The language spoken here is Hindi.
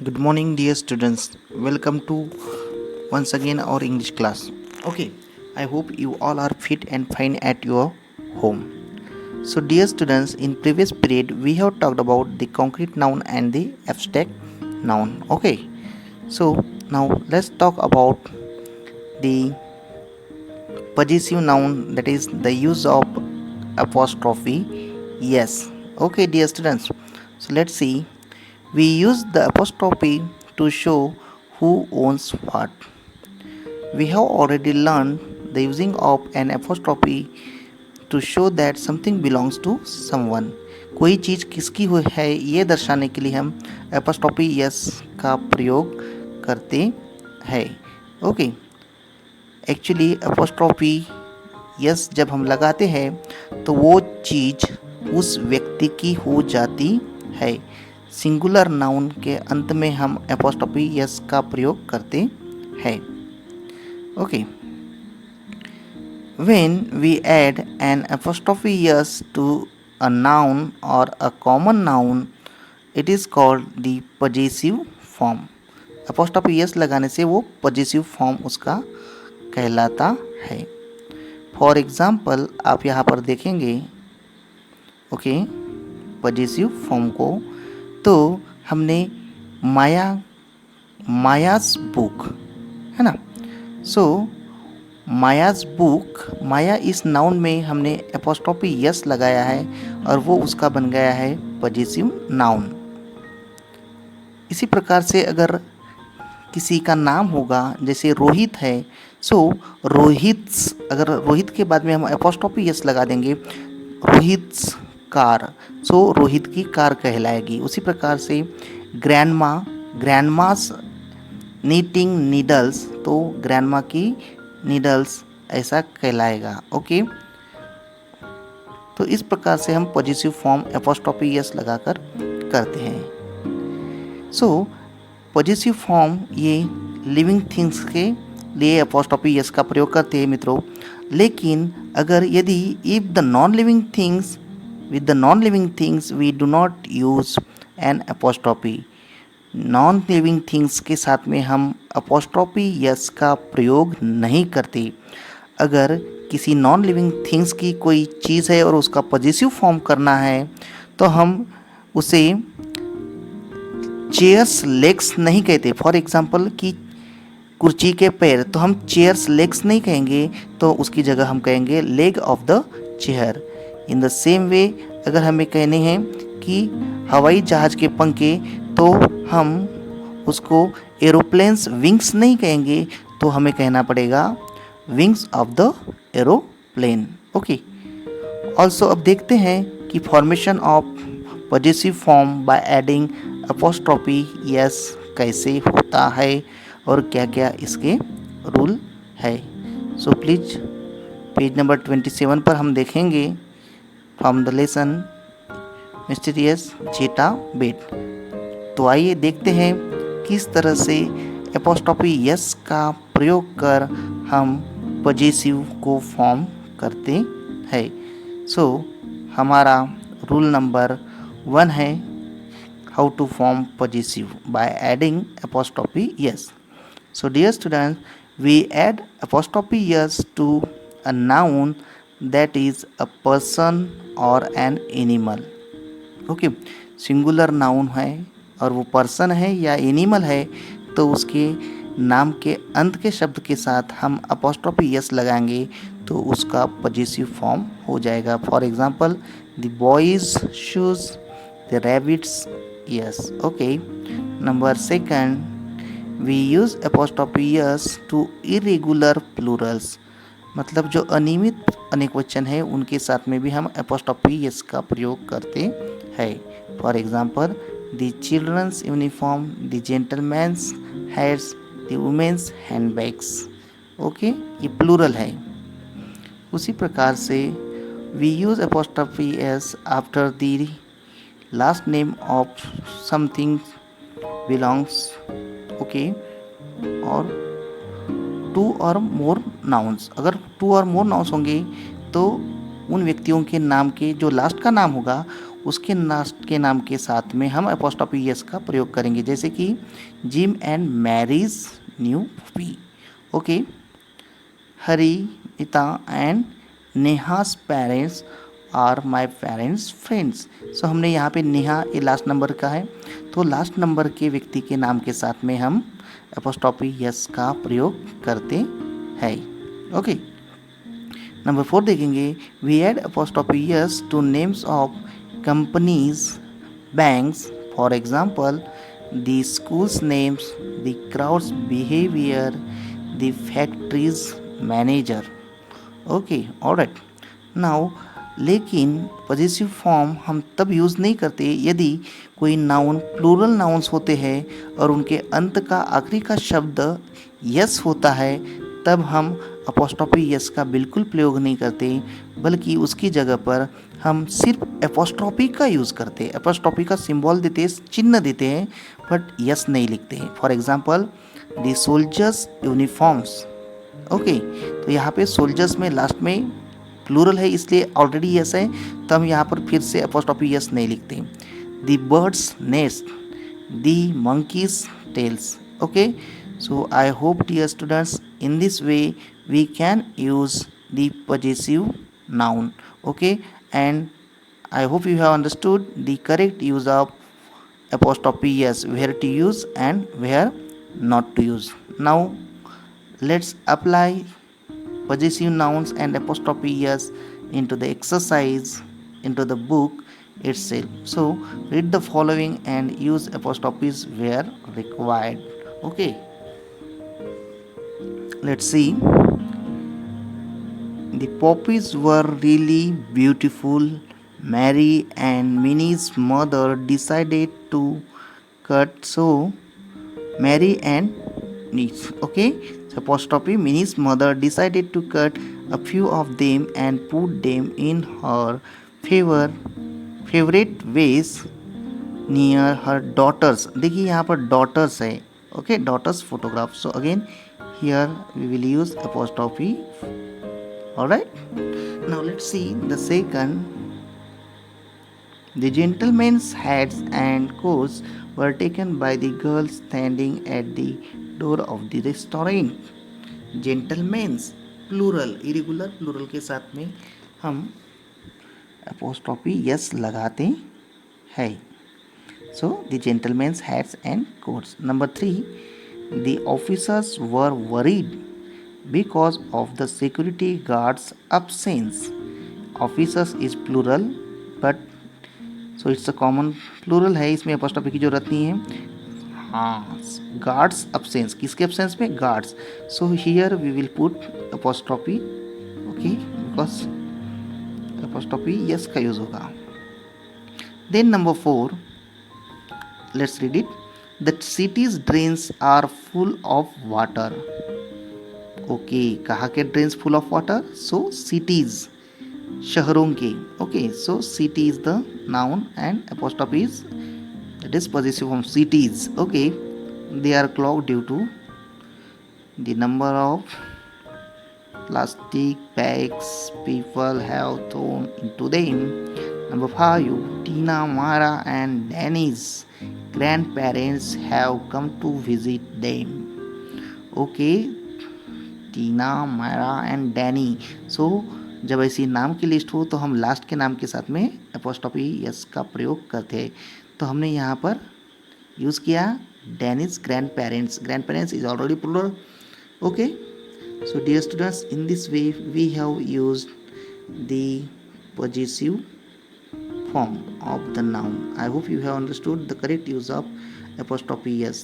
Good morning, dear students. Welcome to once again our English class. Okay, I hope you all are fit and fine at your home. So, dear students, in previous period we have talked about the concrete noun and the abstract noun. Okay, so now let's talk about the possessive noun, that is the use of apostrophe. Yes. Okay, dear students. So let's see. We use the apostrophe to show who owns what. We have already learned the using of an apostrophe to show that something belongs to someone. कोई चीज़ किसकी हुई है ये दर्शाने के लिए हम apostrophe yes का प्रयोग करते हैं. ओके, एक्चुअली apostrophe yes जब हम लगाते हैं तो वो चीज़ उस व्यक्ति की हो जाती है. सिंगुलर नाउन के अंत में हम एपोस्ट्रोफी यस का प्रयोग करते हैं. Okay, when we add an apostrophe yes to a noun और a common noun it is called the possessive form. Apostrophe S लगाने से वो पॉजेसिव फॉर्म उसका कहलाता है. फॉर एग्जाम्पल आप यहाँ पर देखेंगे ओके पॉजेसिव फॉर्म को, तो हमने मायास बुक है ना. सो मायास बुक, माया इस नाउन में हमने एपोस्ट्रोफी यस लगाया है और वो उसका बन गया है पॉजेसिव नाउन. इसी प्रकार से अगर किसी का नाम होगा जैसे रोहित है, सो रोहित्स, अगर रोहित के बाद में हम एपोस्ट्रोफी यस लगा देंगे रोहित्स कार, सो रोहित की कार कहलाएगी. उसी प्रकार से ग्रैंडमा, ग्रैंडमास नीटिंग नीडल्स, तो ग्रैंडमा की नीडल्स ऐसा कहलाएगा. ओके, तो इस प्रकार से हम पॉजेसिव फॉर्म एपोस्ट्रोफी यस लगाकर करते हैं. सो पॉजेसिव फॉर्म ये लिविंग थिंग्स के लिए एपोस्ट्रोफी यस का प्रयोग करते हैं मित्रों. लेकिन अगर यदि if the non living things, with the non-living things we do not use an apostrophe. Non living things के साथ में हम apostrophe यस का प्रयोग नहीं करते. अगर किसी नॉन लिविंग थिंग्स की कोई चीज़ है और उसका पॉजेसिव फॉर्म करना है तो हम उसे चेयर्स लेग्स नहीं कहते. फॉर एग्जांपल कि कुर्सी के पैर, तो हम चेयर्स लेग्स नहीं कहेंगे, तो उसकी जगह हम कहेंगे leg of the chair. In the same way अगर हमें कहने हैं कि हवाई जहाज़ के पंखे, तो हम उसको एरोप्लेन्स विंग्स नहीं कहेंगे, तो हमें कहना पड़ेगा wings of the aeroplane. Okay, also अब देखते हैं कि formation of possessive form by adding apostrophe yes कैसे होता है और क्या क्या इसके रूल है. सो प्लीज़ पेज नंबर 27 पर हम देखेंगे फ्रॉम द लेसन मिस्टीरियस जेटा बेट. तो आइए देखते हैं किस तरह से एपोस्ट्रोफी यस का प्रयोग कर हम पॉजेसिव को फॉर्म करते हैं. सो हमारा रूल नंबर 1 है how to form possessive by adding apostrophe s. So dear students, we add apostrophe yes to a noun that is a person or an animal. Okay, singular noun है और वो पर्सन है या एनिमल है, तो उसके नाम के अंत के शब्द के साथ हम अपोस्ट्रोफी यस लगाएंगे तो उसका पॉजेसिव फॉर्म हो जाएगा. For example the boys shoes, the rabbits s. Okay, number 2 we use apostrophe s to irregular plurals. मतलब जो अनियमित अनेकवचन है उनके साथ में भी हम एपोस्ट्रोफी यस का प्रयोग करते हैं. For example the childrens uniform, the gentlemans hats, the womens handbags. Okay, ये प्लूरल है. उसी प्रकार से we use apostrophe s after the last name of something belongs. Okay, और 2 और मोर नाउन्स. अगर 2 और मोर नाउन्स होंगे तो उन व्यक्तियों के नाम के जो लास्ट का नाम होगा उसके लास्ट के नाम के साथ में हम एपोस्ट्रोफी यस का प्रयोग करेंगे, जैसे कि Jim and Mary's new P. Okay, Hari, Mita and Neha's parents are my parents friends. So हमने यहाँ पे नेहा ये लास्ट नंबर का है, तो लास्ट नंबर के व्यक्ति के नाम के साथ में हम एपोस्ट्रोफी यस का प्रयोग करते हैं। ओके, नंबर 4 देखेंगे, we add apostrophe yes to names of companies, banks, for example, the school's names, the crowd's behavior, the factory's manager. Okay, alright. Now, लेकिन पॉजिटिव फॉर्म हम तब यूज़ नहीं करते यदि कोई नाउन प्लूरल नाउन्स होते हैं और उनके अंत का आखिरी का शब्द यस होता है, तब हम अपोस्ट्रोफी यस का बिल्कुल प्रयोग नहीं करते, बल्कि उसकी जगह पर हम सिर्फ एपोस्ट्रोफी का यूज़ करते हैं। एपोस्ट्रोफी का सिंबल देते हैं, चिन्ह देते हैं, बट यस नहीं लिखते हैं। For example, the soldiers uniforms. Okay, तो यहाँ पे सोल्जर्स में लास्ट में प्लूरल है इसलिए ऑलरेडी यस है, तो हम यहाँ पर फिर से एपोस्ट्रोफी यस नहीं लिखते। The birds nest, the monkeys tails. Okay, so I hope dear students, in this way we can use the possessive noun. Okay, and I hope you have understood the correct use of apostrophe yes, where to use and where not to use. Now let's apply possessive nouns and apostrophe yes into the exercise, into the book itself. So read the following and use apostrophes where required. Okay, let's see. The poppies were really beautiful. Mary and Minnie's mother decided to cut, so Mary and niece. Okay, so apostrophe, Minnie's mother decided to cut a few of them and put them in her favorite vase near her daughters. देखिए यहाँ पर daughters है. Okay, daughters photograph. So again here we will use apostrophe. Alright, now let's see the second. The gentlemen's hats and coats were taken by the girls standing at the door of the restaurant. Gentlemen's plural, irregular plural के साथ में हम apostrophe yes लगाते हैं. So the gentlemen's hats and coats. Number 3, the officers were worried because of the security guard's absence. Officers is plural, but so it's a common plural है, इसमें apostrophe की जरूरत नहीं है. हाँ, guards absence, किसके absence में? guards. So here we will put apostrophe. Okay, because apostrophe yes का यूज होगा. Then number 4, let's read it. The city's drains are full of water. Okay, कहाँ के drains full of water? So cities, शहरों के. Okay, so city is the noun and apostrophe is, it is possessive form, cities. Okay, they are clogged due to the number of plastic bags people have thrown into them. Number 5, Tina, Mara and Danny's grandparents have come to visit them. Okay, Tina, Myra and Danny. So जब ऐसी नाम की लिस्ट हो तो हम लास्ट के नाम के साथ में एपोस्ट्रोफी यस का प्रयोग करते हैं. तो हमने यहाँ पर यूज़ किया Danny's grand parents. Grand parents is already plural. Okay, so dear students, in this way we have used the possessive form of the noun. I hope you have understood the correct use of apostrophe yes.